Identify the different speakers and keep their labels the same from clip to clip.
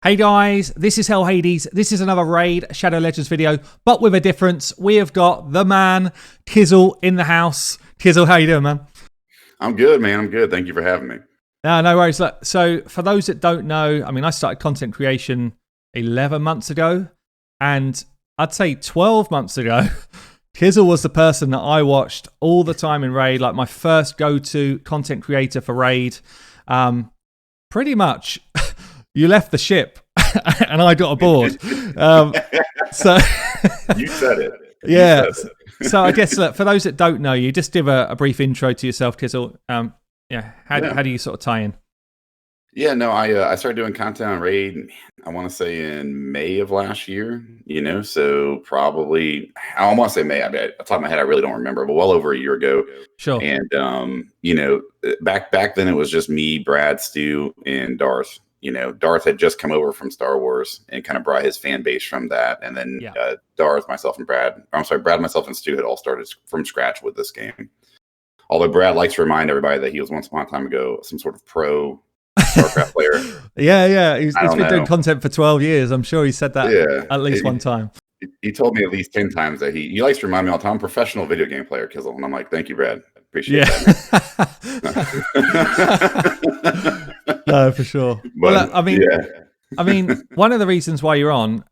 Speaker 1: Hey guys, this is Hell Hades. This is another Raid Shadow Legends video, but with a difference. We have got the man, Kizzle, in the house. Kizzle, how you doing, man?
Speaker 2: I'm good, man. I'm good. Thank you for having me.
Speaker 1: No worries. Look, so for those that don't know, I mean, I started content creation 11 months ago, and I'd say 12 months ago, Kizzle was the person that I watched all the time in Raid, like my first go-to content creator for Raid. Pretty much, you left the ship, and I got aboard. So
Speaker 2: You said it.
Speaker 1: Yeah. So I guess, look, for those that don't know you, just give a brief intro to yourself, Kizzle. How do you sort of tie in?
Speaker 2: Yeah, no, I started doing content on Raid, I want to say in May of last year, so probably, I want to say May. I mean, off the top of my head, I really don't remember, but well over a year ago.
Speaker 1: Sure.
Speaker 2: And, back then it was just me, Brad, Stu, and Darth. Darth had just come over from Star Wars and kind of brought his fan base from that. And then Darth, Brad, myself, and Stu had all started from scratch with this game. Although Brad likes to remind everybody that he was once upon a time ago some sort of pro Aristocrat player.
Speaker 1: Yeah. He's been doing content for 12 years. I'm sure he said that at least one time.
Speaker 2: He told me at least 10 times that he likes to remind me all the time, I'm a professional video game player, Kizzle. And I'm like, thank you, Brad. Appreciate that.
Speaker 1: No, for sure. But, I mean, one of the reasons why you're on,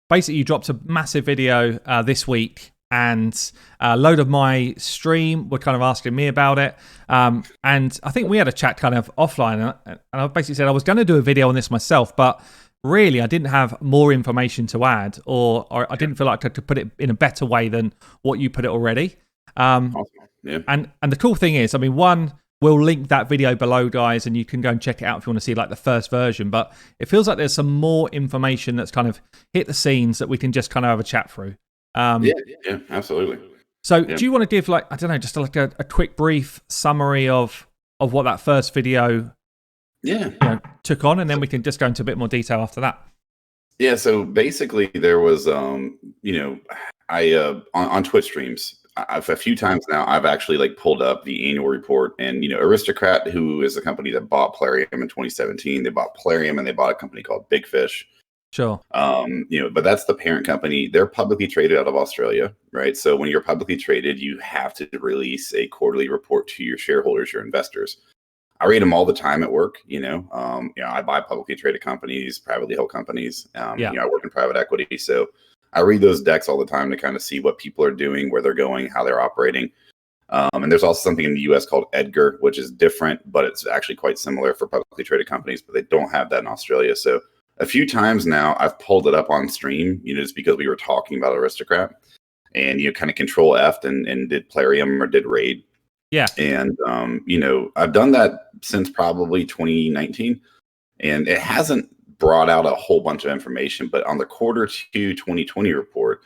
Speaker 1: basically you dropped a massive video this week, and a load of my stream were kind of asking me about it. And I think we had a chat kind of offline, and I basically said I was going to do a video on this myself, but really I didn't have more information to add, or I didn't feel like I could put it in a better way than what you put it already. Awesome. Yeah. And the cool thing is, I mean, one, we'll link that video below, guys, and you can go and check it out if you want to see like the first version. But it feels like there's some more information that's kind of hit the scenes that we can just kind of have a chat through.
Speaker 2: Yeah, absolutely.
Speaker 1: So do you want to give, like, I don't know, just like a quick brief summary of what that first video took on, and then we can just go into a bit more detail after that.
Speaker 2: Yeah, so basically there was, on Twitch streams, a few times now, I've actually like pulled up the annual report, and Aristocrat, who is the company that bought Plarium in 2017, they bought Plarium and they bought a company called Big Fish.
Speaker 1: Sure.
Speaker 2: But that's the parent company. They're publicly traded out of Australia, right? So when you're publicly traded, you have to release a quarterly report to your shareholders, your investors. I read them all the time at work. I buy publicly traded companies, privately held companies. I work in private equity, so I read those decks all the time to kind of see what people are doing, where they're going, how they're operating. And there's also something in the US called Edgar, which is different, but it's actually quite similar for publicly traded companies, but they don't have that in Australia. So a few times now I've pulled it up on stream, just because we were talking about Aristocrat, and kind of control F and did Plarium or did Raid. Yeah. And, I've done that since probably 2019, and it hasn't brought out a whole bunch of information. But on the Q2 2020 report,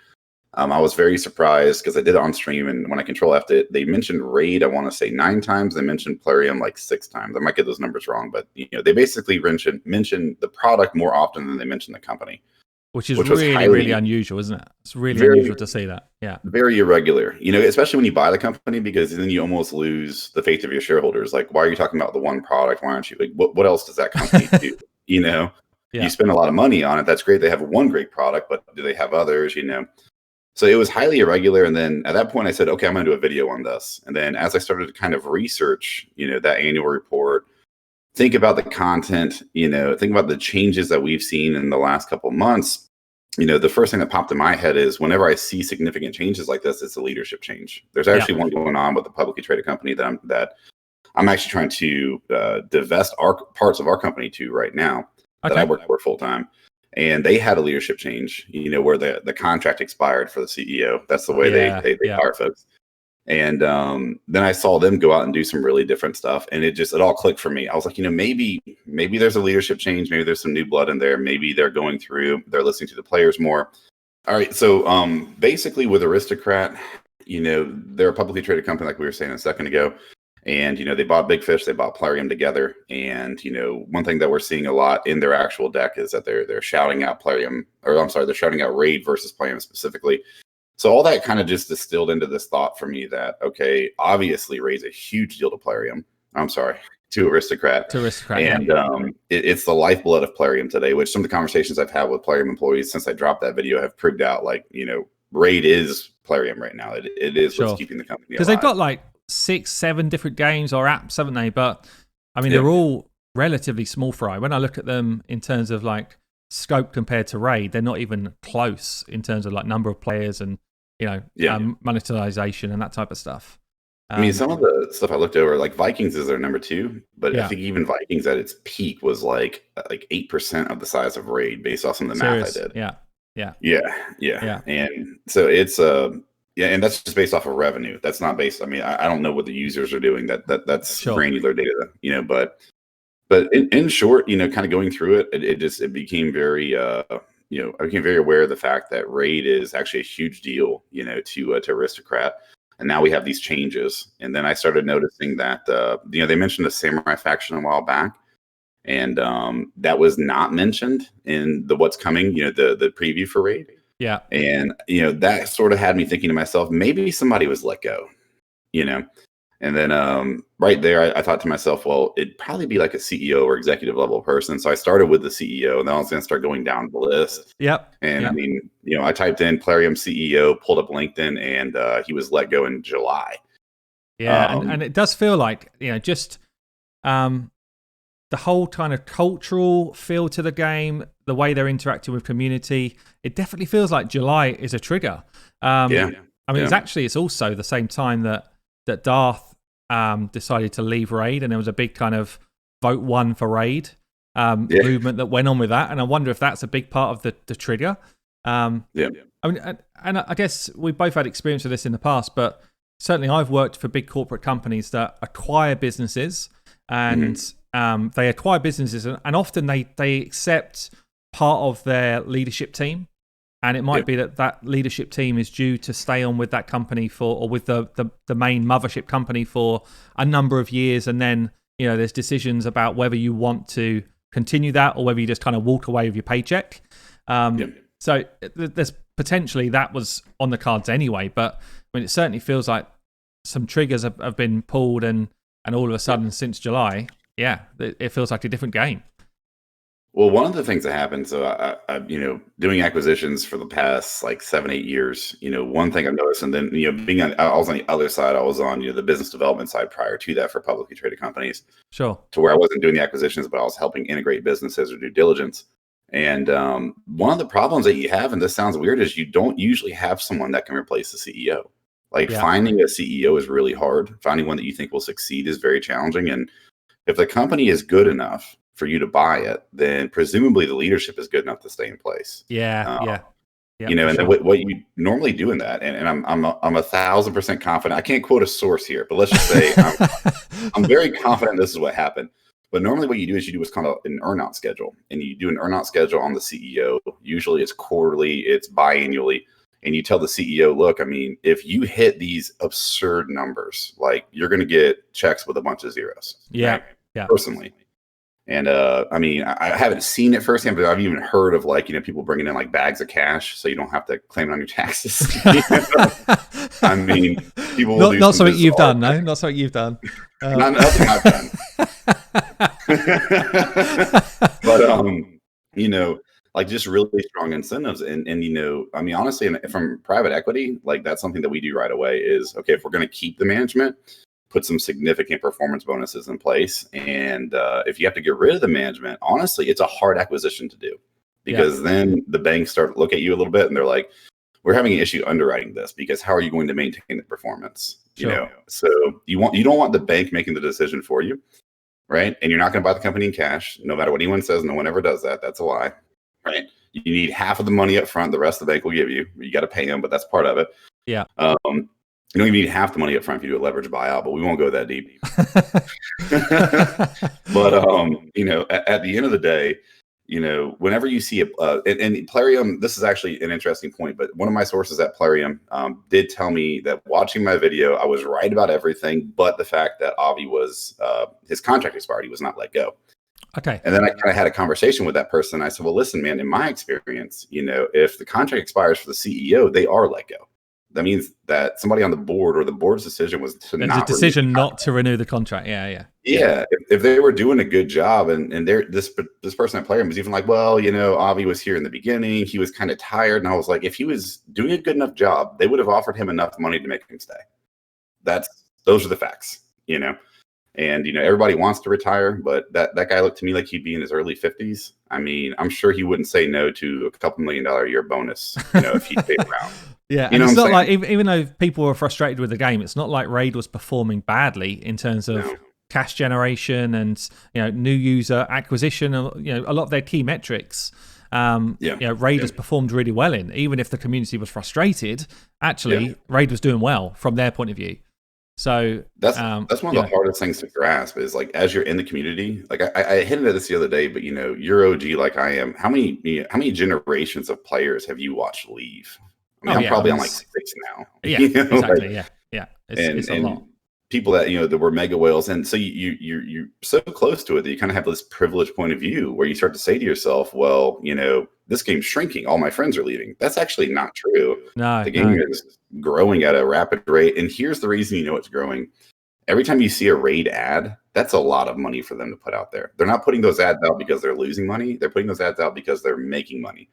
Speaker 2: I was very surprised because I did it on stream, and when I control F'd it, they mentioned Raid, I want to say 9 times. They mentioned Plarium like 6 times. I might get those numbers wrong, but they basically mentioned the product more often than they mentioned the company. Which is really
Speaker 1: unusual, isn't it? It's really unusual to see that. Yeah.
Speaker 2: Very irregular, especially when you buy the company, because then you almost lose the faith of your shareholders. Like, why are you talking about the one product? Why aren't you like, what else does that company do? Yeah. You spend a lot of money on it. That's great. They have one great product, but do they have others? So it was highly irregular. And then at that point I said, okay, I'm going to do a video on this. And then as I started to kind of research, that annual report, think about the content, think about the changes that we've seen in the last couple of months. The first thing that popped in my head is whenever I see significant changes like this, it's a leadership change. There's actually one going on with the publicly traded company that I'm actually trying to divest parts of our company to right now that I work for full time. And they had a leadership change, where the contract expired for the CEO. That's the way they hire folks. And then I saw them go out and do some really different stuff, and it all clicked for me. I was like, maybe there's a leadership change, maybe there's some new blood in there, maybe they're listening to the players more. All right, so basically with Aristocrat, they're a publicly traded company, like we were saying a second ago, and they bought Big Fish, they bought Plarium together, and one thing that we're seeing a lot in their actual deck is that they're shouting out they're shouting out Raid versus Plarium specifically. So all that kind of just distilled into this thought for me that, okay, obviously Raid's a huge deal to Plarium. I'm sorry. to Aristocrat. And it's the lifeblood of Plarium today, which some of the conversations I've had with Plarium employees since I dropped that video have proved out, like, Raid is Plarium right now. It is what's keeping the company alive.
Speaker 1: Because they've got like 6-7 different games or apps, haven't they? But I mean, they're all relatively small fry. When I look at them in terms of like scope compared to Raid, they're not even close in terms of like number of players and monetization and that type of stuff.
Speaker 2: I mean, some of the stuff I looked over, like Vikings is their number 2, but I think even Vikings at its peak was like 8% of the size of Raid based off some of the math I did. Yeah. And so it's and that's just based off of revenue. That's not based. I mean, I don't know what the users are doing. That's granular data, but in short, kind of going through it, it became very I became very aware of the fact that Raid is actually a huge deal, to Aristocrat. And now we have these changes. And then I started noticing that, they mentioned a samurai faction a while back. And that was not mentioned in the what's coming, the preview for Raid.
Speaker 1: Yeah.
Speaker 2: And, that sort of had me thinking to myself, maybe somebody was let go, And then right there, I thought to myself, well, it'd probably be like a CEO or executive level person. So I started with the CEO, and then I was going to start going down the list.
Speaker 1: Yep.
Speaker 2: And I mean, I typed in Plarium CEO, pulled up LinkedIn, and he was let go in July.
Speaker 1: Yeah, and it does feel like, just the whole kind of cultural feel to the game, the way they're interacting with community, it definitely feels like July is a trigger. I mean, it's also the same time that Darth decided to leave Raid, and there was a big kind of vote 1 for Raid movement that went on with that. And I wonder if that's a big part of the trigger. I mean, and I guess we've both had experience with this in the past, but certainly I've worked for big corporate companies that acquire businesses, and they acquire businesses, and often they accept part of their leadership team. And it might be that leadership team is due to stay on with that company or with the main mothership company for a number of years. And then, there's decisions about whether you want to continue that or whether you just kind of walk away with your paycheck. So there's potentially that was on the cards anyway. But I mean, it certainly feels like some triggers have been pulled, and all of a sudden since July, it feels like a different game.
Speaker 2: Well, one of the things that happened, so I doing acquisitions for the past like 7-8 years, one thing I've noticed, and then, I was on the other side, I was on, the business development side prior to that for publicly traded companies.
Speaker 1: Sure.
Speaker 2: To where I wasn't doing the acquisitions, but I was helping integrate businesses or due diligence. And one of the problems that you have, and this sounds weird, is you don't usually have someone that can replace the CEO. Like finding a CEO is really hard. Finding one that you think will succeed is very challenging. And if the company is good enough for you to buy it, then presumably the leadership is good enough to stay in place.
Speaker 1: And
Speaker 2: then what you normally do in that, and I'm 1,000% confident. I can't quote a source here, but let's just say I'm very confident this is what happened. But normally what you do is you do what's called an earnout schedule, and you do an earnout schedule on the CEO. Usually it's quarterly, it's biannually, and you tell the CEO, look, I mean, if you hit these absurd numbers, like you're going to get checks with a bunch of zeros. Right? Personally. And I mean, I haven't seen it firsthand, but I've even heard of people bringing in like bags of cash so you don't have to claim it on your taxes. I mean, people will do
Speaker 1: not something you've done, no, not something you've done.
Speaker 2: Nothing I've done. But like just really strong incentives, and I mean, honestly, from private equity, like that's something that we do right away. Is okay if we're going to keep the management, put some significant performance bonuses in place. And if you have to get rid of the management, honestly, it's a hard acquisition to do, because then the banks start to look at you a little bit and they're like, we're having an issue underwriting this, because how are you going to maintain the performance?
Speaker 1: Sure.
Speaker 2: So you don't want the bank making the decision for you, right? And you're not going to buy the company in cash, no matter what anyone says. No one ever does that. That's a lie, right? You need half of the money up front. The rest the bank will give you. You got to pay them, but that's part of it.
Speaker 1: Yeah.
Speaker 2: You don't even need half the money up front if you do a leverage buyout, but we won't go that deep. But at the end of the day, whenever you see and Plarium, this is actually an interesting point, but one of my sources at Plarium did tell me that watching my video, I was right about everything, but the fact that Avi was his contract expired, he was not let go.
Speaker 1: Okay.
Speaker 2: And then I kind of had a conversation with that person. I said, well, listen, man, in my experience, if the contract expires for the CEO, they are let go. that means that somebody on the board or the board's decision was to
Speaker 1: There's a decision not to renew the contract. Yeah.
Speaker 2: If they were doing a good job, and this person at Plarium was even like, well, Avi was here in the beginning. He was kind of tired, and I was like, if he was doing a good enough job, they would have offered him enough money to make him stay. Those are the facts, And everybody wants to retire, but that guy looked to me like he'd be in his early 50s. I mean, I'm sure he wouldn't say no to a couple $1 million a year bonus, if he stayed around.
Speaker 1: Yeah, and it's not like, even though people were frustrated with the game, it's not like Raid was performing badly in terms of cash generation and new user acquisition. A lot of their key metrics. Raid has performed really well in, even if the community was frustrated. Actually, Raid was doing well from their point of view. So
Speaker 2: that's one of the hardest things to grasp is like as you're in the community. Like I hinted at this the other day, but you're OG like I am. How many generations of players have you watched leave? I mean, I'm probably on like 6 now.
Speaker 1: Yeah, exactly. It's a lot.
Speaker 2: People that that were mega whales, and so you're so close to it that you kind of have this privileged point of view where you start to say to yourself, well, this game's shrinking. All my friends are leaving. That's actually not true.
Speaker 1: No,
Speaker 2: the game is growing at a rapid rate, and here's the reason it's growing. Every time you see a Raid ad, that's a lot of money for them to put out there. They're not putting those ads out because they're losing money. They're putting those ads out because they're making money.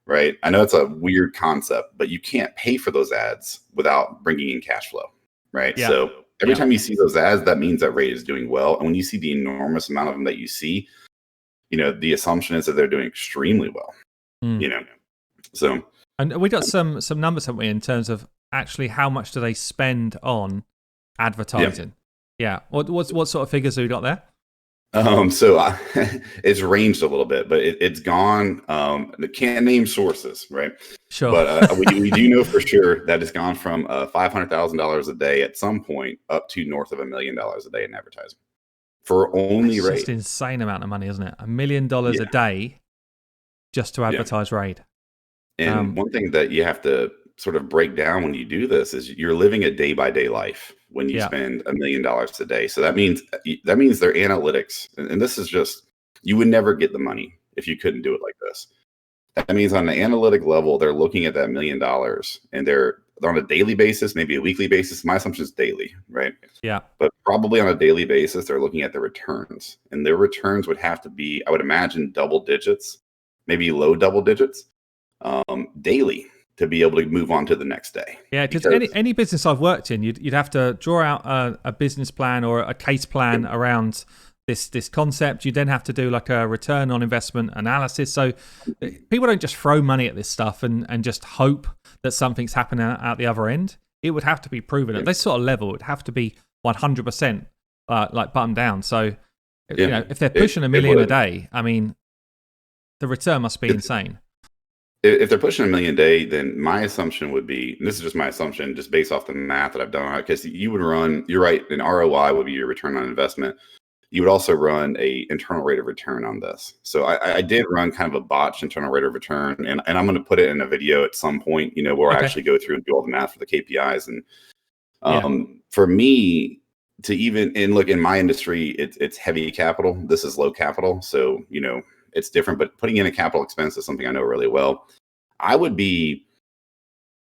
Speaker 2: Right? I know it's a weird concept, but you can't pay for those ads without bringing in cash flow. Right?
Speaker 1: Yeah.
Speaker 2: So every time you see those ads, that means that Raid is doing well. And when you see the enormous amount of them that you see, the assumption is that they're doing extremely well. So,
Speaker 1: and we got some numbers, haven't we, in terms of actually how much do they spend on advertising? Yeah. What sort of figures have we got there?
Speaker 2: So it's ranged a little bit, but it's gone. Can't name sources, right?
Speaker 1: Sure.
Speaker 2: But we do know for sure that it's gone from $500,000 a day at some point up to north of $1 million a day in advertising for only Raid.
Speaker 1: It's just an insane amount of money, isn't it? $1 million a day just to advertise Raid.
Speaker 2: And one thing that you have to sort of break down when you do this is you're living a day-by-day life when you spend $1 million a day. So that means their analytics, and this is just, you would never get the money if you couldn't do it like this. That means on the analytic level, they're looking at that $1 million, and they're on a daily basis, maybe a weekly basis. My assumption is daily, right?
Speaker 1: Yeah.
Speaker 2: But probably on a daily basis, they're looking at the returns, and their returns would have to be, I would imagine, double digits, maybe low double digits, daily, to be able to move on to the next day.
Speaker 1: Yeah, because any business I've worked in, you'd have to draw out a business plan or a case plan around this concept. You then have to do like a return on investment analysis. So people don't just throw money at this stuff and just hope that something's happening out the other end. It would have to be proven at this sort of level. It would have to be 100% like buttoned down. So if they're pushing $1 million a day, I mean, the return must be insane.
Speaker 2: If they're pushing $1 million a day, then my assumption would be, and this is just my assumption, just based off the math that I've done, because you would run, you're right, an ROI would be your return on investment. You would also run a internal rate of return on this. So I did run kind of a botched internal rate of return, and I'm going to put it in a video at some point, where I actually go through and do all the math for the KPIs. And for me to even, and look, in my industry, it's heavy capital. This is low capital. So, it's different, but putting in a capital expense is something I know really well.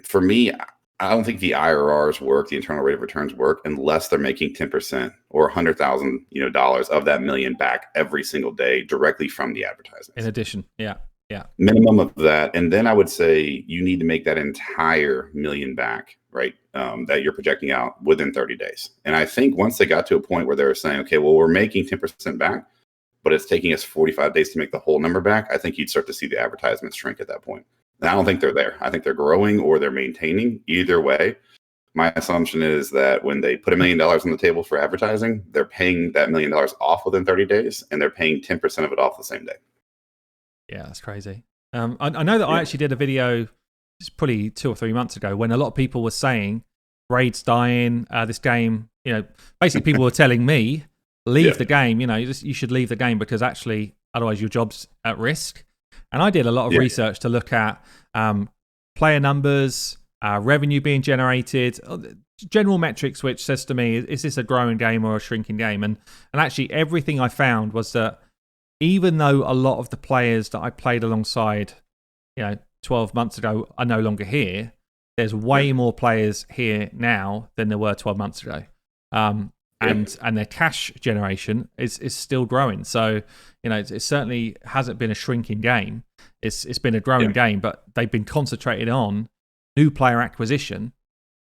Speaker 2: For me, I don't think the IRRs work, the internal rate of returns work, unless they're making 10% or $100,000, of that $1 million back every single day directly from the advertisement.
Speaker 1: In addition, yeah.
Speaker 2: Minimum of that. And then I would say you need to make that entire $1 million back, right? That you're projecting out within 30 days. And I think once they got to a point where they were saying, okay, well, we're making 10% back, but it's taking us 45 days to make the whole number back, I think you'd start to see the advertisements shrink at that point. And I don't think they're there. I think they're growing or they're maintaining. Either way, my assumption is that when they put $1 million on the table for advertising, they're paying that $1 million off within 30 days, and they're paying 10% of it off the same day.
Speaker 1: Yeah, that's crazy. I know that I actually did a video just probably 2 or 3 months ago when a lot of people were saying, Raid's dying, this game, basically people were telling me, leave the game, you should leave the game because actually, otherwise your job's at risk. And I did a lot of research to look at player numbers, revenue being generated, general metrics, which says to me, is this a growing game or a shrinking game? And actually everything I found was that even though a lot of the players that I played alongside, 12 months ago are no longer here, there's way more players here now than there were 12 months ago. And their cash generation is still growing. So, it certainly hasn't been a shrinking game. It's been a growing game, but they've been concentrated on new player acquisition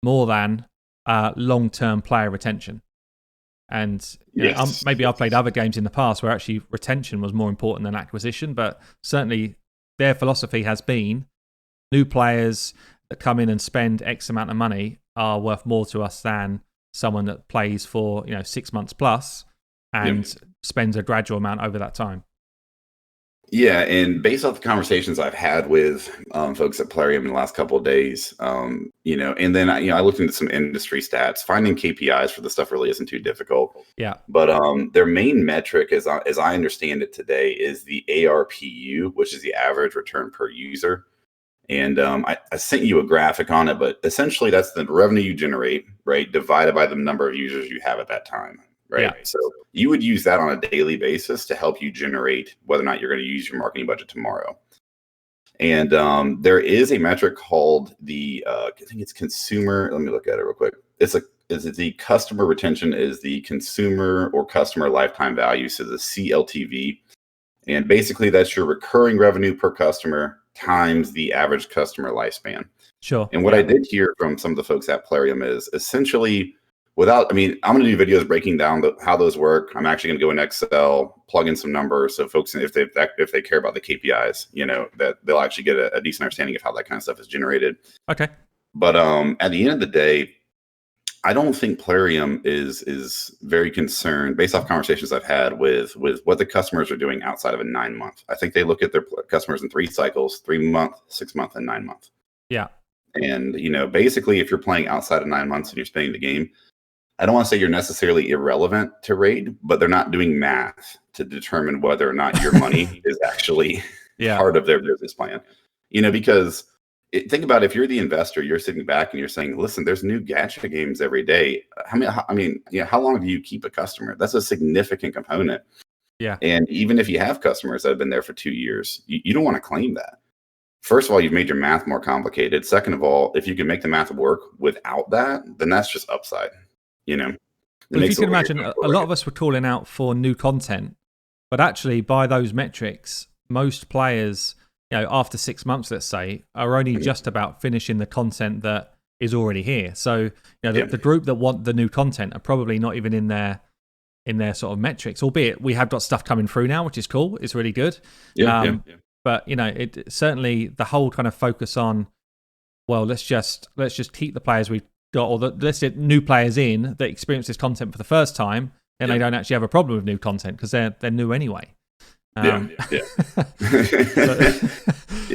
Speaker 1: more than long-term player retention. And maybe I've played other games in the past where actually retention was more important than acquisition, but certainly their philosophy has been new players that come in and spend X amount of money are worth more to us than someone that plays for 6 months plus and spends a gradual amount over that time.
Speaker 2: Yeah, and based off the conversations I've had with folks at Plarium in the last couple of days, and then I looked into some industry stats. Finding KPIs for this stuff really isn't too difficult.
Speaker 1: Yeah.
Speaker 2: But their main metric, as I understand it today, is the ARPU, which is the average return per user. And I sent you a graphic on it, but essentially that's the revenue you generate, right, divided by the number of users you have at that time, right? Yeah. So you would use that on a daily basis to help you generate whether or not you're going to use your marketing budget tomorrow. And there is a metric called the, I think it's consumer. Let me look at it real quick. Is the customer retention is the consumer or customer lifetime value, so the CLTV. And basically that's your recurring revenue per customer times the average customer lifespan.
Speaker 1: Sure.
Speaker 2: And what I did hear from some of the folks at Plarium is essentially I'm going to do videos breaking down how those work. I'm actually going to go in Excel, plug in some numbers. So folks, if they care about the KPIs, that they'll actually get a decent understanding of how that kind of stuff is generated.
Speaker 1: Okay.
Speaker 2: But at the end of the day, I don't think Plarium is very concerned, based off conversations I've had with what the customers are doing outside of a 9 month. I think they look at their customers in 3 cycles: 3 month, 6 month, and 9 month.
Speaker 1: Yeah.
Speaker 2: And basically, if you're playing outside of 9 months and you're spending the game, I don't want to say you're necessarily irrelevant to Raid, but they're not doing math to determine whether or not your money is actually part of their business plan. Because think about it, if you're the investor, you're sitting back and you're saying, listen, there's new gacha games every day. How long do you keep a customer? That's a significant component.
Speaker 1: Yeah.
Speaker 2: And even if you have customers that have been there for 2 years, you don't want to claim that. First of all, you've made your math more complicated. Second of all, if you can make the math work without that, then that's just upside.
Speaker 1: Well, if you can imagine, a lot of us were calling out for new content, but actually by those metrics, most players, after 6 months, let's say, are only just about finishing the content that is already here. So, the group that want the new content are probably not even in their sort of metrics, albeit we have got stuff coming through now, which is cool. It's really good. But, it certainly the whole kind of focus on, well, let's just keep the players we've got, or let's get new players in that experience this content for the first time, and they don't actually have a problem with new content because they're new anyway.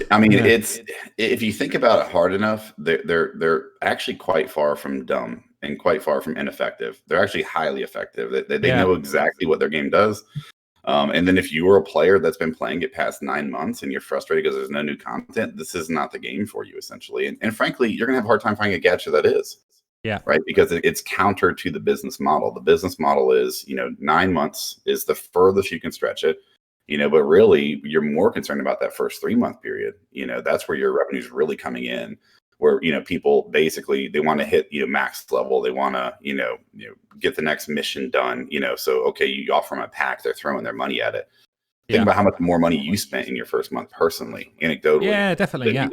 Speaker 2: It's, if you think about it hard enough, they're actually quite far from dumb and quite far from ineffective. They're actually highly effective. They know exactly what their game does. And then if you were a player that's been playing it past 9 months and you're frustrated because there's no new content, this is not the game for you, essentially. And frankly, you're going to have a hard time finding a gacha that is.
Speaker 1: Yeah.
Speaker 2: Right. Because it's counter to the business model. The business model is, 9 months is the furthest you can stretch it. But really, you're more concerned about that first 3 month period. That's where your revenue is really coming in, where, people basically, they want to hit, max level. They want to, get the next mission done, so, okay, you offer them a pack, they're throwing their money at it. Think about how much more money you spent in your first month personally, anecdotally.
Speaker 1: Yeah, definitely. Yeah.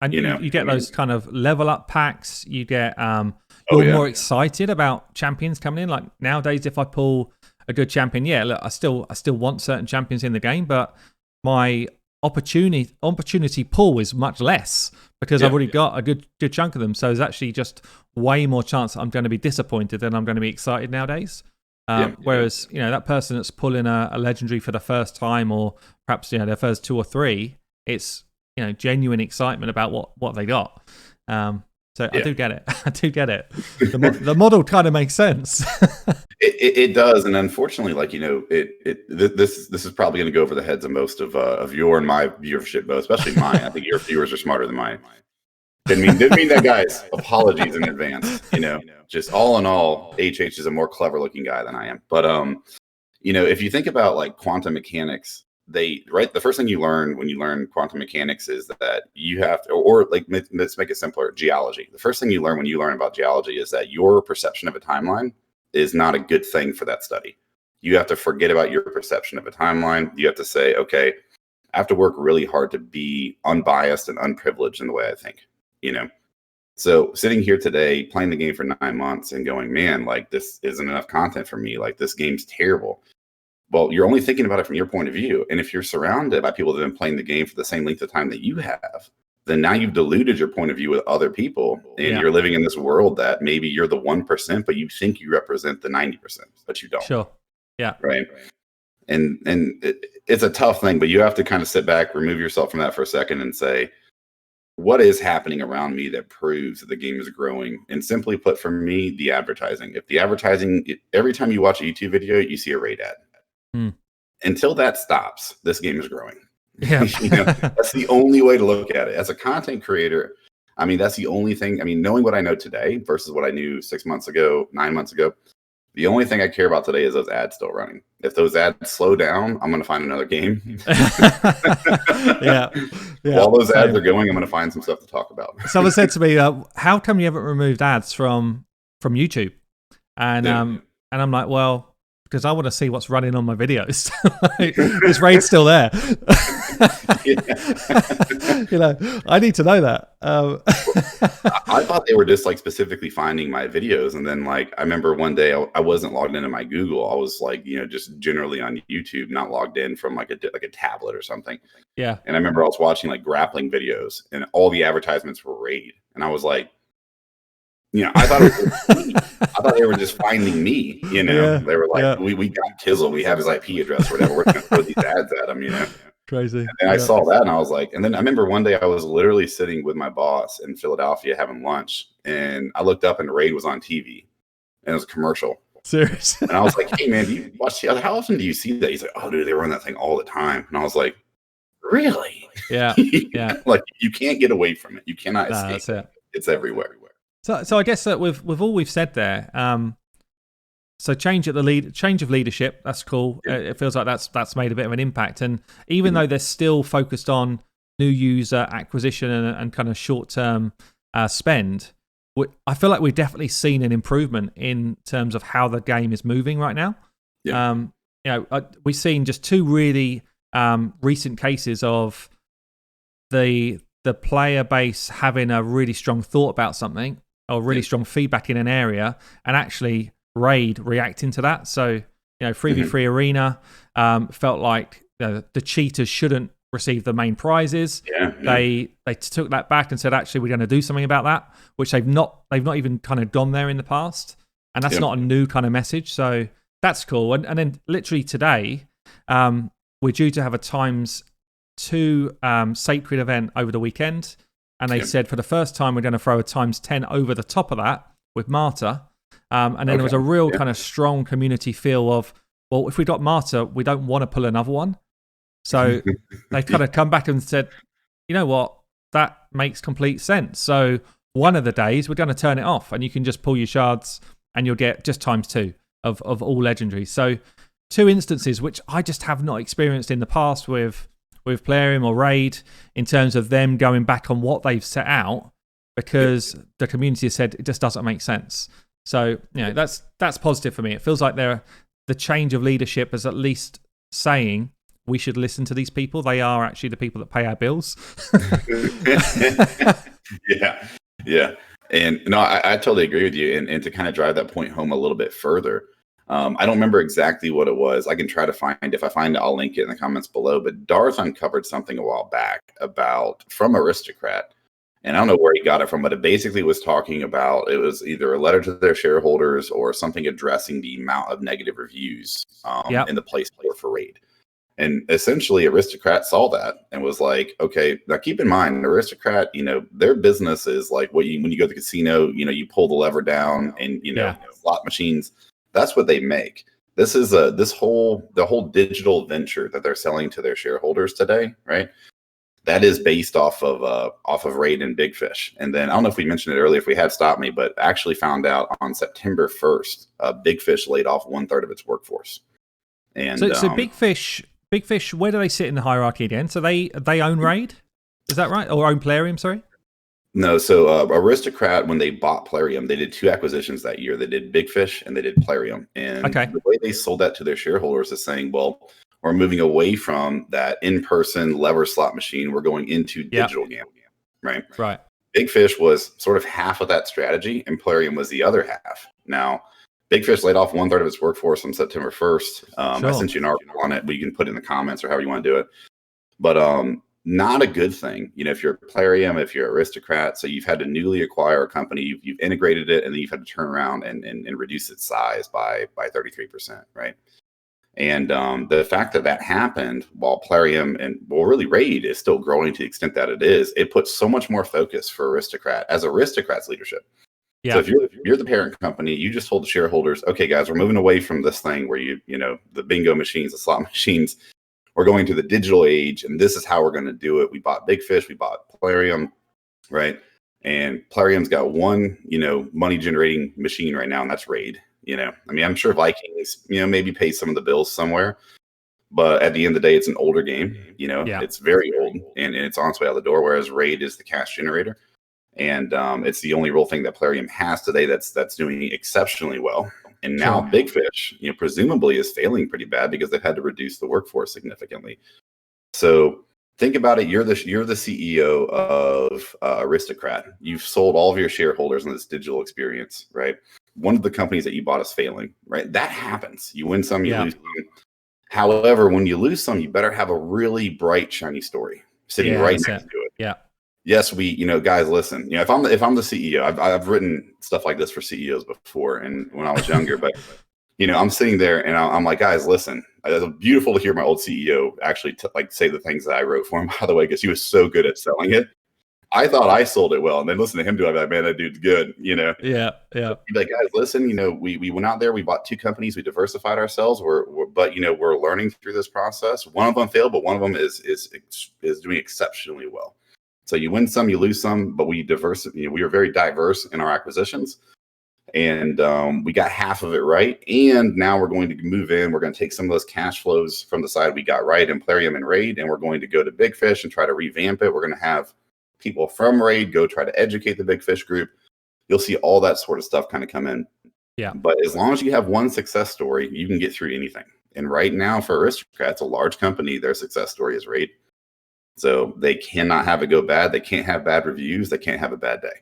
Speaker 1: And you get those kind of level up packs. You get, you're more excited about champions coming in. Like nowadays, if I pull a good champion, look, I still want certain champions in the game, but my opportunity pool is much less because I've already got a good chunk of them. So there's actually just way more chance that I'm going to be disappointed than I'm going to be excited nowadays. Whereas that person that's pulling a legendary for the first time, or perhaps their first 2 or 3, it's genuine excitement about what they got. So I do get it. I do get it. The model kind of makes sense.
Speaker 2: It does, and unfortunately, this is probably going to go over the heads of most of your and my viewership, but especially mine. I think your viewers are smarter than mine. Didn't mean that, guys. Apologies in advance. Just all in all, HH is a more clever looking guy than I am. But if you think about like quantum mechanics, the first thing you learn when you learn quantum mechanics is that you have to, or like, let's make it simpler, geology. The first thing you learn when you learn about geology is that your perception of a timeline is not a good thing for that study. You have to forget about your perception of a timeline. You have to say, okay, I have to work really hard to be unbiased and unprivileged in the way I think, So sitting here today, playing the game for 9 months and going, man, like, this isn't enough content for me. Like, this game's terrible. Well, you're only thinking about it from your point of view. And if you're surrounded by people that have been playing the game for the same length of time that you have, then now you've diluted your point of view with other people. And you're living in this world that maybe you're the 1%, but you think you represent the 90%, but you don't.
Speaker 1: Sure. Yeah.
Speaker 2: Right. And it's a tough thing, but you have to kind of sit back, remove yourself from that for a second and say, what is happening around me that proves that the game is growing? And simply put, for me, the advertising. If the advertising, every time you watch a YouTube video, you see a raid ad. Until that stops, this game is growing.
Speaker 1: Yeah.
Speaker 2: That's the only way to look at it. As a content creator, I mean, that's the only thing. I mean, knowing what I know today versus what I knew 6 months ago, 9 months ago, the only thing I care about today is those ads still running. If those ads slow down, I'm going to find another game.
Speaker 1: Yeah.
Speaker 2: While those ads are going, I'm going to find some stuff to talk about.
Speaker 1: Someone said to me, how come you haven't removed ads from YouTube? And I'm like, well, because I want to see what's running on my videos. This raid's still there. I need to know that.
Speaker 2: I thought they were just like specifically finding my videos. And then like, I remember one day I wasn't logged into my Google. I was like, just generally on YouTube, not logged in from like a tablet or something.
Speaker 1: Yeah.
Speaker 2: And I remember I was watching like grappling videos and all the advertisements were raid. And I was like, I thought it was me. I thought they were just finding me, They were like, we got Kizzle, we have his IP address or whatever. We're going to throw these ads at him,
Speaker 1: Crazy.
Speaker 2: And I saw that and I was like, and then I remember one day I was literally sitting with my boss in Philadelphia having lunch and I looked up and Raid was on TV and it was a commercial.
Speaker 1: Serious?
Speaker 2: And I was like, hey man, do you watch how often do you see that? He's like, oh dude, they run that thing all the time. And I was like, really?
Speaker 1: Yeah. Yeah.
Speaker 2: Like you can't get away from it. You cannot escape.
Speaker 1: That's it.
Speaker 2: It's everywhere.
Speaker 1: So I guess that with all we've said there, so change of leadership, that's cool.
Speaker 2: Yeah.
Speaker 1: It feels like that's made a bit of an impact. And even though they're still focused on new user acquisition and kind of short-term spend, I feel like we've definitely seen an improvement in terms of how the game is moving right now.
Speaker 2: Yeah.
Speaker 1: We've seen just two really recent cases of the player base having a really strong thought about something or really strong feedback in an area and actually Raid reacting to that. So, 3v3 Arena felt like the cheaters shouldn't receive the main prizes. They took that back and said, actually, we're going to do something about that, which they've not even kind of gone there in the past. And that's not a new kind of message. So that's cool. And then literally today, we're due to have a ×2 sacred event over the weekend. And they said for the first time, we're going to throw a ×10 over the top of that with Marta. And then there was a real kind of strong community feel of, well, if we got Marta, we don't want to pull another one. So they kind of come back and said, you know what, that makes complete sense. So one of the days, we're going to turn it off and you can just pull your shards and you'll get just ×2 of all legendaries. So two instances which I just have not experienced in the past with Plarium or Raid in terms of them going back on what they've set out because the community has said it just doesn't make sense. So, that's positive for me. It feels like the change of leadership is at least saying we should listen to these people. They are actually the people that pay our bills.
Speaker 2: Yeah. And no, I totally agree with you. And to kind of drive that point home a little bit further, I don't remember exactly what it was. I can try to find, if I find it, I'll link it in the comments below. But Darth uncovered something a while back from Aristocrat. And I don't know where he got it from, but it basically was talking about, it was either a letter to their shareholders or something addressing the amount of negative reviews in the Play Store for Raid. And essentially Aristocrat saw that and was like, okay, now keep in mind, Aristocrat, their business is like when you go to the casino, you pull the lever down and, slot machines, that's what they make. This is the whole digital venture that they're selling to their shareholders today, right? That is based off of Raid and Big Fish. And then I don't know if we mentioned it earlier, if we had stopped me, but actually found out on September 1st, Big Fish laid off 1/3 of its workforce. And
Speaker 1: so Big Fish Big Fish, where do they sit in the hierarchy again? So they own Raid, is that right? Or own Plarium? Sorry.
Speaker 2: No, so Aristocrat, when they bought Plarium, they did 2 acquisitions that year. They did Big Fish and they did Plarium. And the way they sold that to their shareholders is saying, well, we're moving away from that in-person lever slot machine. We're going into digital gambling, right?
Speaker 1: Right.
Speaker 2: Big Fish was sort of half of that strategy, and Plarium was the other half. Now, Big Fish laid off 1/3 of its workforce on September 1st. I sent you an article on it, but you can put it in the comments or however you want to do it. But not a good thing. If you're Plarium, if you're Aristocrat, so you've had to newly acquire a company, you've integrated it, and then you've had to turn around and reduce its size by 33%, right? And the fact that happened while Plarium and really Raid is still growing to the extent that it is, it puts so much more focus for Aristocrat as Aristocrat's leadership. Yeah. So if you're the parent company, you just told the shareholders, okay, guys, we're moving away from this thing where the bingo machines, the slot machines. We're going to the digital age, and this is how we're going to do it. We bought Big Fish, we bought Plarium, right? And Plarium's got one, money generating machine right now, and that's Raid. I'm sure Vikings, maybe pay some of the bills somewhere, but at the end of the day, it's an older game. It's very old, and it's on its way out the door. Whereas Raid is the cash generator, and it's the only real thing that Plarium has today that's doing exceptionally well. And now Big Fish, presumably is failing pretty bad because they've had to reduce the workforce significantly. So think about it. You're the CEO of Aristocrat. You've sold all of your shareholders in this digital experience, right? One of the companies that you bought is failing, right? That happens. You win some, you lose some. However, when you lose some, you better have a really bright, shiny story sitting right next to it.
Speaker 1: Yeah.
Speaker 2: Yes, guys, listen. If I'm the CEO, I've written stuff like this for CEOs before, and when I was younger. But I'm sitting there and I'm like, guys, listen. It's beautiful to hear my old CEO actually say the things that I wrote for him. By the way, because he was so good at selling it. I thought I sold it well, and then listen to him do it. I'm like, man, that dude's good. Yeah.
Speaker 1: He'd
Speaker 2: be like, guys, listen. We went out there, we bought 2 companies, we diversified ourselves. But we're learning through this process. One of them failed, but one of them is doing exceptionally well. So you win some, you lose some, but we are very diverse in our acquisitions, and we got half of it right. And now we're going to move in. We're going to take some of those cash flows from the side we got right in Plarium and Raid, and we're going to go to Big Fish and try to revamp it. We're going to have people from Raid go try to educate the Big Fish group. You'll see all that sort of stuff kind of come in.
Speaker 1: Yeah.
Speaker 2: But as long as you have one success story, you can get through anything. And right now for Aristocrat, it's a large company. Their success story is Raid. So they cannot have it go bad. They can't have bad reviews. They can't have a bad day.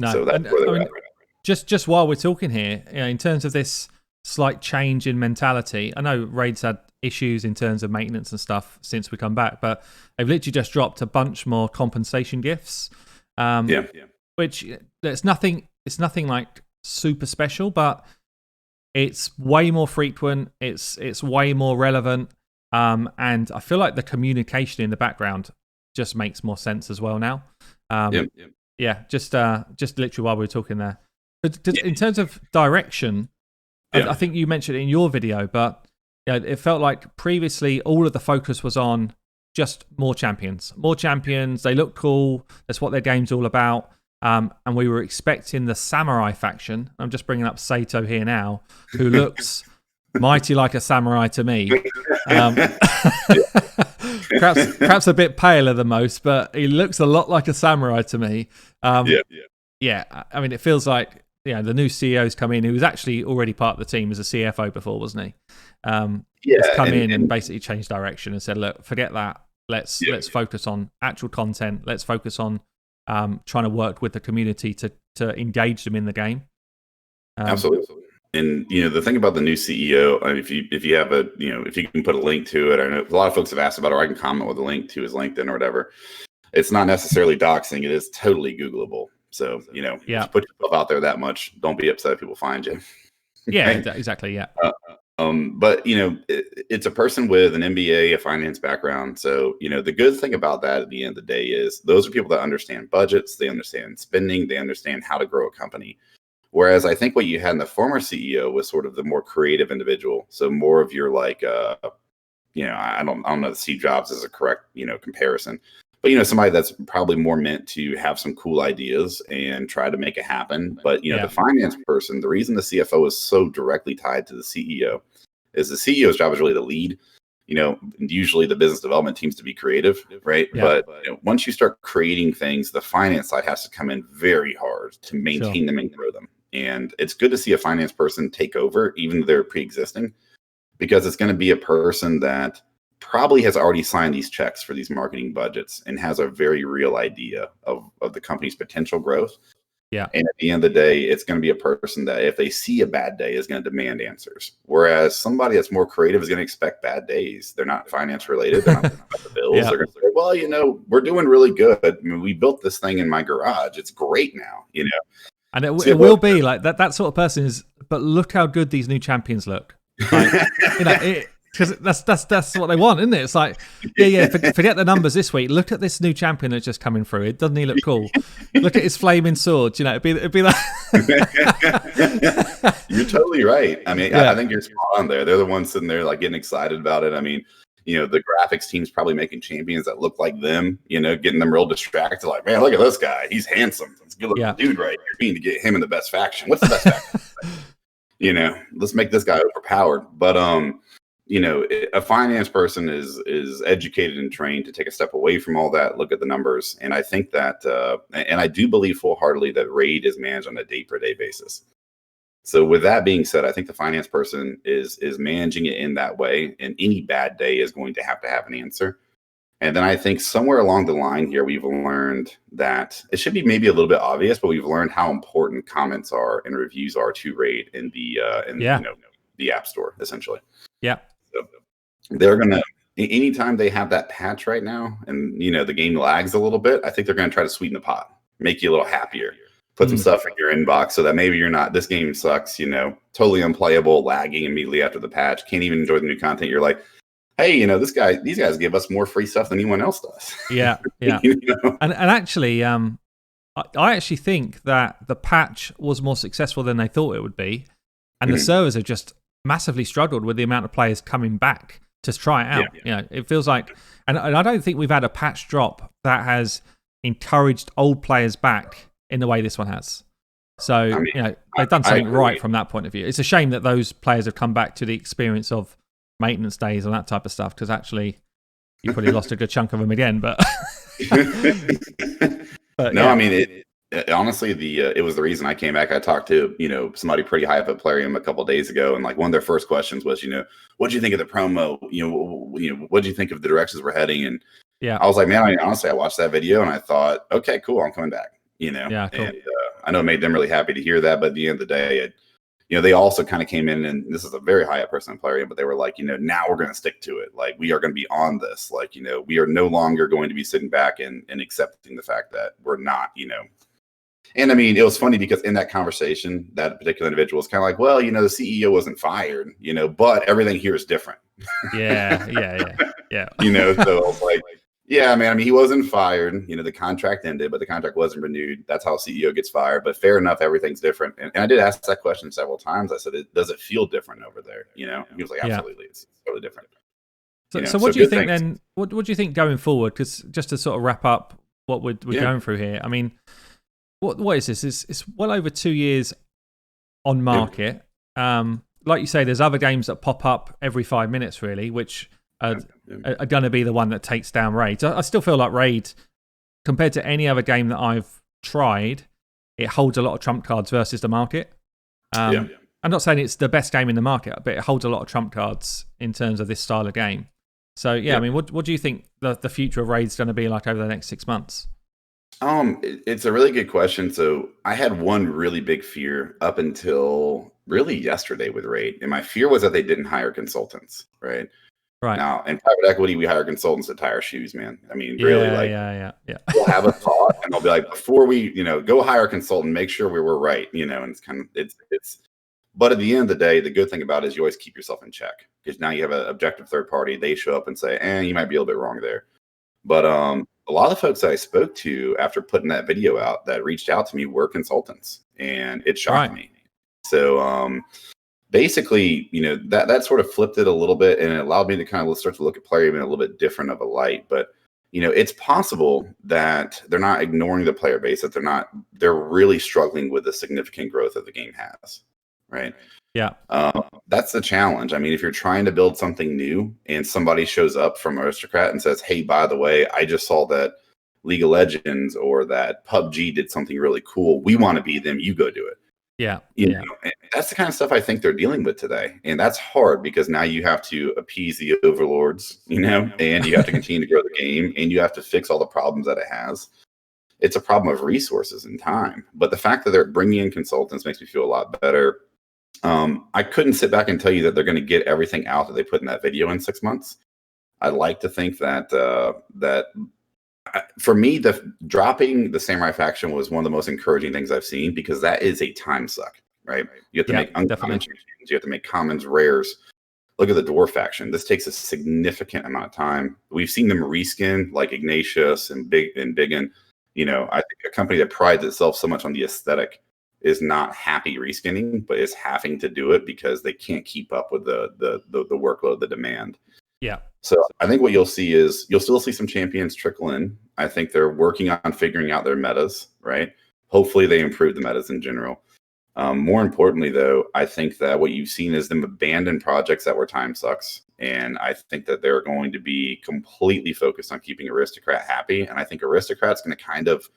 Speaker 1: No,
Speaker 2: so that's where they're at.
Speaker 1: Just while we're talking here, in terms of this slight change in mentality, I know Raid's had issues in terms of maintenance and stuff since we come back, but they've literally just dropped a bunch more compensation gifts. Which it's nothing like super special, but it's way more frequent. It's way more relevant. And I feel like the communication in the background just makes more sense as well now. Just literally while we were talking there. But in terms of direction, I think you mentioned it in your video, but it felt like previously all of the focus was on just more champions. More champions, they look cool. That's what their game's all about. And we were expecting the samurai faction. I'm just bringing up Sato here now, who looks mighty like a samurai to me. Perhaps a bit paler than most, but he looks a lot like a samurai to me. I mean, it feels like the new CEO's come in, who was actually already part of the team as a CFO before, wasn't he? He's come in and basically changed direction and said, look, forget that. Let's focus on actual content. Let's focus on trying to work with the community to engage them in the game.
Speaker 2: Absolutely. And the thing about the new CEO, I mean, if you have if you can put a link to it, I know a lot of folks have asked about it, or I can comment with a link to his LinkedIn or whatever. It's not necessarily doxing; it is totally Googleable. So if you put yourself out there that much, don't be upset if people find you.
Speaker 1: Yeah, exactly. Yeah.
Speaker 2: But it's a person with an MBA, a finance background. So the good thing about that at the end of the day is those are people that understand budgets, they understand spending, they understand how to grow a company. Whereas I think what you had in the former CEO was sort of the more creative individual. So more of your I don't know if Steve Jobs is a correct, comparison, but somebody that's probably more meant to have some cool ideas and try to make it happen. But the finance person, the reason the CFO is so directly tied to the CEO is the CEO's job is really to lead. usually the business development teams to be creative, right? But once you start creating things, the finance side has to come in very hard to maintain them and grow them. And it's good to see a finance person take over, even though they're pre-existing, because it's going to be a person that probably has already signed these checks for these marketing budgets and has a very real idea of the company's potential growth. Yeah. And at the end of the day, it's going to be a person that if they see a bad day is going to demand answers. Whereas somebody that's more creative is going to expect bad days. They're not finance related. They're not about the bills. They're going to say, well, we're doing really good. I mean, we built this thing in my garage. It's great now,
Speaker 1: And it will be like that. That sort of person is, but look how good these new champions look. Like, because that's what they want, isn't it? It's like, forget the numbers this week. Look at this new champion that's just coming through. Doesn't he look cool? Look at his flaming sword. It'd be like.
Speaker 2: You're totally right. I mean, I think you're spot on there. They're the ones sitting there like getting excited about it. I mean, the graphics team's probably making champions that look like them. Getting them real distracted. Like, man, look at this guy. He's handsome. He's a good looking dude, right? You need to get him in the best faction. What's the best faction? Let's make this guy overpowered. But a finance person is educated and trained to take a step away from all that, look at the numbers. And I think that, and I do believe full-heartedly that RAID is managed on a day-per-day basis. So with that being said, I think the finance person is managing it in that way, and any bad day is going to have an answer. And then I think somewhere along the line here, we've learned that it should be maybe a little bit obvious, but we've learned how important comments are and reviews are to RAID in the App Store, essentially.
Speaker 1: Yeah.
Speaker 2: So they're going to, anytime they have that patch right now and, the game lags a little bit, I think they're going to try to sweeten the pot, make you a little happier, put some stuff in your inbox so that maybe you're not, this game sucks, totally unplayable, lagging immediately after the patch, can't even enjoy the new content. You're like, hey, these guys give us more free stuff than anyone else does.
Speaker 1: Yeah. And actually, I actually think that the patch was more successful than they thought it would be. And the servers have just massively struggled with the amount of players coming back to try it out. It feels like, and I don't think we've had a patch drop that has encouraged old players back in the way this one has. So, they've done something right from that point of view. It's a shame that those players have come back to the experience of maintenance days and that type of stuff, because actually you probably lost a good chunk of them again. But,
Speaker 2: I mean, honestly, it was the reason I came back. I talked to somebody pretty high up at Plarium a couple of days ago, and like one of their first questions was, what do you think of the promo? What do you think of the directions we're heading? And I was like, man, honestly, I watched that video and I thought, okay, cool, I'm coming back. Cool. And I know it made them really happy to hear that, but at the end of the day, they also kind of came in, and this is a very high up person in Plarium, but they were like, now we're going to stick to it. Like, we are going to be on this. Like, we are no longer going to be sitting back and accepting the fact that we're not, And I mean, it was funny because in that conversation, that particular individual was kind of like, well, the CEO wasn't fired, but everything here is different.
Speaker 1: Yeah.
Speaker 2: So I was like, yeah, man, I mean, he wasn't fired. The contract ended, but the contract wasn't renewed. That's how a CEO gets fired. But fair enough, everyth's different. And I did ask that question several times. I said, does it feel different over there? He was like, absolutely, it's totally different.
Speaker 1: So what do you think then? What do you think going forward? Because just to sort of wrap up what we're going through here, I mean, what is this? It's well over 2 years on market. Like you say, there's other games that pop up every 5 minutes, really, which are going to be the one that takes down RAID. I still feel like RAID, compared to any other game that I've tried, it holds a lot of trump cards versus the market. I'm not saying it's the best game in the market, but it holds a lot of trump cards in terms of this style of game. So, I mean, what do you think the future of RAID's going to be like over the next 6 months?
Speaker 2: It's a really good question. So I had one really big fear up until really yesterday with RAID. And my fear was that they didn't hire consultants, right?
Speaker 1: Right.
Speaker 2: Now, in private equity, we hire consultants to tie our shoes, man. I mean, really, we'll have a thought and they'll be like, before we, go hire a consultant, make sure we were right, and it's kind of, it's, but at the end of the day, the good thing about it is you always keep yourself in check, because now you have an objective third party. They show up and say, you might be a little bit wrong there. But a lot of the folks that I spoke to after putting that video out that reached out to me were consultants, and it shocked me. So basically, that sort of flipped it a little bit, and it allowed me to kind of start to look at Plarium in a little bit different of a light. But it's possible that they're not ignoring the player base, that they're really struggling with the significant growth that the game has, right?
Speaker 1: Yeah.
Speaker 2: that's the challenge. I mean, if you're trying to build something new and somebody shows up from Aristocrat and says, hey, by the way, I just saw that League of Legends or that PUBG did something really cool. We want to be them. You go do it.
Speaker 1: Yeah.
Speaker 2: You know, and that's the kind of stuff I think they're dealing with today. And that's hard because now you have to appease the overlords, you know, and you have to continue to grow the game and you have to fix all the problems that it has. It's a problem of resources and time. But the fact that they're bringing in consultants makes me feel a lot better. I couldn't sit back and tell you that they're going to get everything out that they put in that video in 6 months. I'd like to think that for me, the dropping the Samurai faction was one of the most encouraging things I've seen because that is a time suck, right? You have to make uncommon champions, you have to make commons, rares. Look at the Dwarf faction. This takes a significant amount of time. We've seen them reskin like Ignatius and Biggin. You know, I think a company that prides itself so much on the aesthetic is not happy reskinning, but is having to do it because they can't keep up with the workload, the demand.
Speaker 1: Yeah.
Speaker 2: So I think what you'll see is you'll still see some champions trickle in. I think they're working on figuring out their metas, right? Hopefully they improve the metas in general. More importantly, though, I think that what you've seen is them abandon projects that were time sucks. And I think that they're going to be completely focused on keeping Aristocrat happy. And I think Aristocrat's going to kind of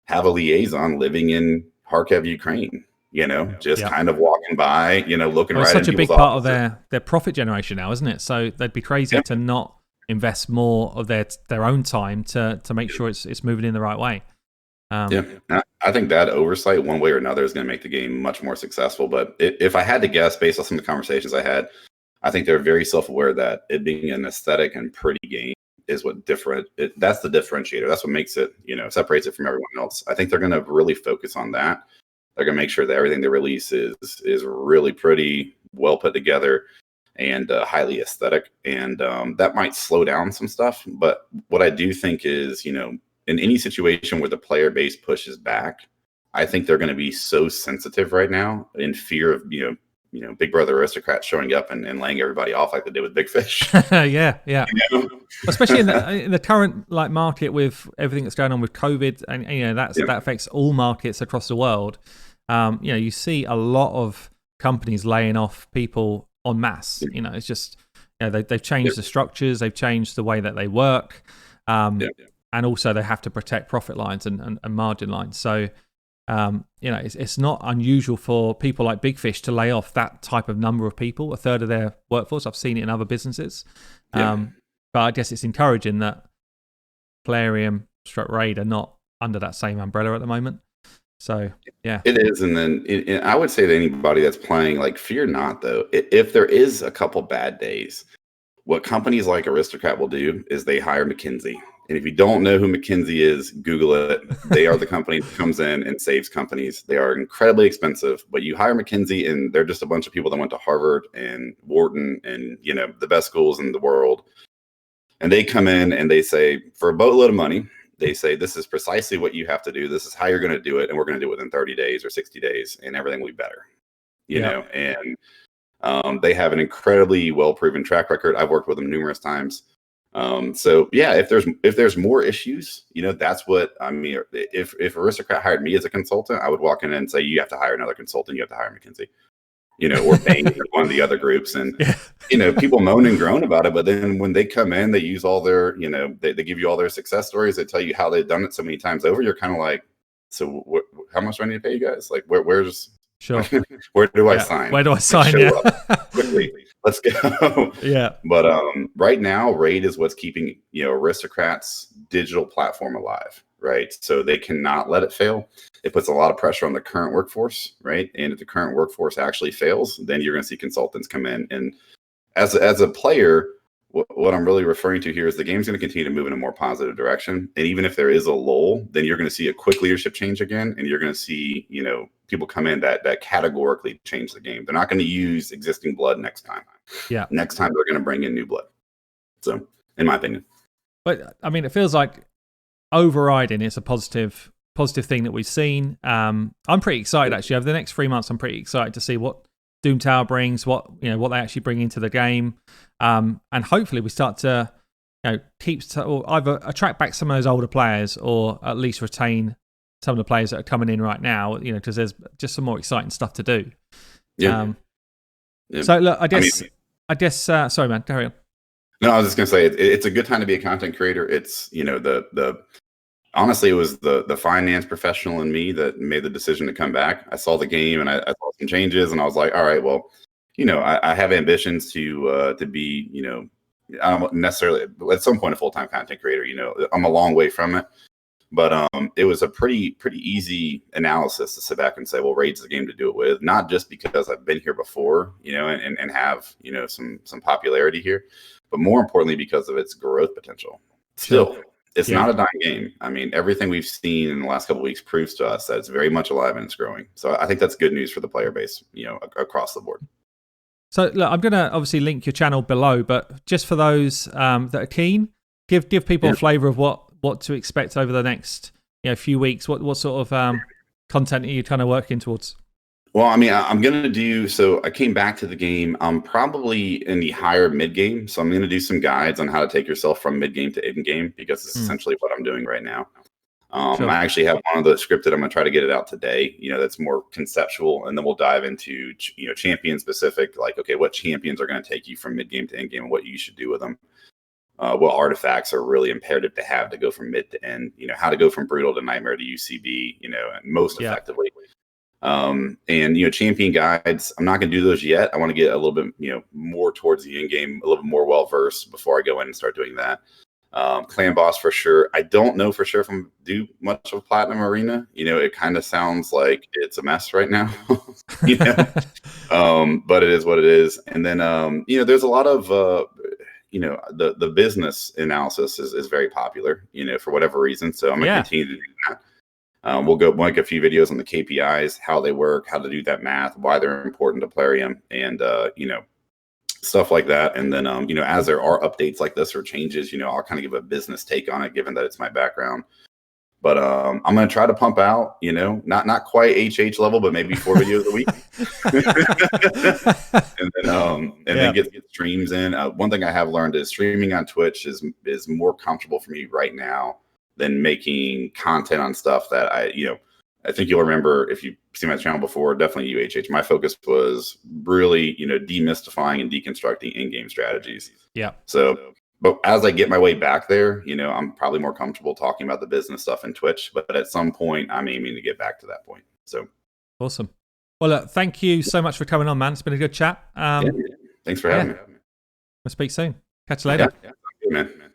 Speaker 2: have a liaison living in Kharkiv, Ukraine, you know, just kind of walking by, you know, looking right at
Speaker 1: it's such a big part of their profit generation now, isn't it? So they'd be crazy to not invest more of their own time to make sure it's moving in the right way.
Speaker 2: I think that oversight one way or another is going to make the game much more successful. But if I had to guess based on some of the conversations I had, I think they're very self-aware that it being an aesthetic and pretty game is what that's the differentiator. That's what makes it, you know, separates it from everyone else. I think they're going to really focus on that. They're going to make sure that everything they release is really pretty, well put together, and highly aesthetic. And that might slow down some stuff. But what I do think is, you know, in any situation where the player base pushes back, I think they're going to be so sensitive right now in fear of, you know, Big Brother Aristocrat showing up and laying everybody off like they did with Big Fish.
Speaker 1: Yeah.
Speaker 2: You know?
Speaker 1: Especially in the current like market with everything that's going on with COVID, and you know that affects all markets across the world. You know, you see a lot of companies laying off people en masse. You know, it's just, you know, they've changed the structures, they've changed the way that they work, and also they have to protect profit lines and margin lines. So, you know, it's not unusual for people like Big Fish to lay off that type of number of people, a third of their workforce. I've seen it in other businesses. But I guess it's encouraging that Plarium, Raid are not under that same umbrella at the moment. So, yeah.
Speaker 2: It is. And then I would say to anybody that's playing, like, fear not, though. If there is a couple bad days, what companies like Aristocrat will do is they hire McKinsey. And if you don't know who McKinsey is, Google it. They are the company that comes in and saves companies. They are incredibly expensive, but you hire McKinsey and they're just a bunch of people that went to Harvard and Wharton and, you know, the best schools in the world. And they come in and they say, for a boatload of money, they say, this is precisely what you have to do. This is how you're going to do it. And we're going to do it within 30 days or 60 days and everything will be better, you know? And they have an incredibly well-proven track record. I've worked with them numerous times. So yeah, if there's more issues, you know, that's what I mean. If Aristocrat hired me as a consultant, I would walk in and say, you have to hire another consultant. You have to hire McKinsey, you know, or Bain, one of the other groups. And, you know, people moan and groan about it. But then when they come in, they use all their, you know, they give you all their success stories. They tell you how they've done it so many times over. You're kind of like, so how much do I need to pay you guys? Like, where's
Speaker 1: sure.
Speaker 2: where do I sign?
Speaker 1: Where do I sign?
Speaker 2: Quickly. Let's go. But right now, Raid is what's keeping, you know, Aristocrat's digital platform alive, right? So they cannot let it fail. It puts a lot of pressure on the current workforce, right? And if the current workforce actually fails, then you're going to see consultants come in. And as a player, what I'm really referring to here is the game's going to continue to move in a more positive direction. And even if there is a lull, then you're going to see a quick leadership change again. And you're going to see, you know, people come in that categorically change the game. They're not going to use existing blood next time. Next time they're going to bring in new blood. So, in my opinion.
Speaker 1: But I mean, it feels like overriding it's a positive thing that we've seen. I'm pretty excited actually. Over the next 3 months, I'm pretty excited to see what Doom Tower brings, what they actually bring into the game, and hopefully we start to, you know, or either attract back some of those older players, or at least retain some of the players that are coming in right now. You know, because there's just some more exciting stuff to do.
Speaker 2: Yeah.
Speaker 1: So look, I guess. Sorry, man. Carry on.
Speaker 2: No, I was just gonna say it's a good time to be a content creator. It's honestly, it was the finance professional in me that made the decision to come back. I saw the game and I saw some changes, and I was like, all right, well, I have ambitions to be, I don't necessarily at some point a full-time content creator. I'm a long way from it, but it was a pretty easy analysis to sit back and say, well, Raid's the game to do it with, not just because I've been here before, and have some popularity here, but more importantly because of its growth potential. Still. Sure. It's not a dying game. I mean, everything we've seen in the last couple of weeks proves to us that it's very much alive and it's growing. So I think that's good news for the player base, across the board.
Speaker 1: So look, I'm going to obviously link your channel below, but just for those that are keen, give people a flavor of what to expect over the next few weeks. What sort of content are you kind of working towards?
Speaker 2: Well, I mean, I'm going to do, so I came back to the game. I'm probably in the higher mid game. So I'm going to do some guides on how to take yourself from mid game to in game, because it's essentially what I'm doing right now. Sure. I actually have one of the scripted. I'm going to try to get it out today, that's more conceptual. And then we'll dive into, champion specific, like, okay, what champions are going to take you from mid game to end game and what you should do with them. What artifacts are really imperative to have to go from mid to end, how to go from brutal to nightmare to UCB, and most effectively. And champion guides, I'm not going to do those yet. I want to get a little bit more towards the end game, a little bit more well versed before I go in and start doing that. Clan boss for sure. I don't know for sure if I'm do much of Platinum Arena. It kind of sounds like it's a mess right now. But it is what it is. And then there's a lot of the business analysis is very popular, for whatever reason. So I'm gonna continue to do that. We'll go make a few videos on the KPIs, how they work, how to do that math, why they're important to Plarium, and stuff like that. And then as there are updates like this or changes, I'll kind of give a business take on it, given that it's my background. But I'm gonna try to pump out, not quite HH level, but maybe 4 videos a week, and then get streams in. One thing I have learned is streaming on Twitch is more comfortable for me right now than making content on stuff that I think you'll remember if you've seen my channel before, definitely UHH. My focus was really, demystifying and deconstructing in-game strategies.
Speaker 1: Yeah.
Speaker 2: So, but as I get my way back there, I'm probably more comfortable talking about the business stuff in Twitch, but at some point I'm aiming to get back to that point. So
Speaker 1: awesome. Well, look, thank you so much for coming on, man. It's been a good chat.
Speaker 2: Thanks for having me.
Speaker 1: We'll speak soon. Catch you later.
Speaker 2: Yeah. Good, man.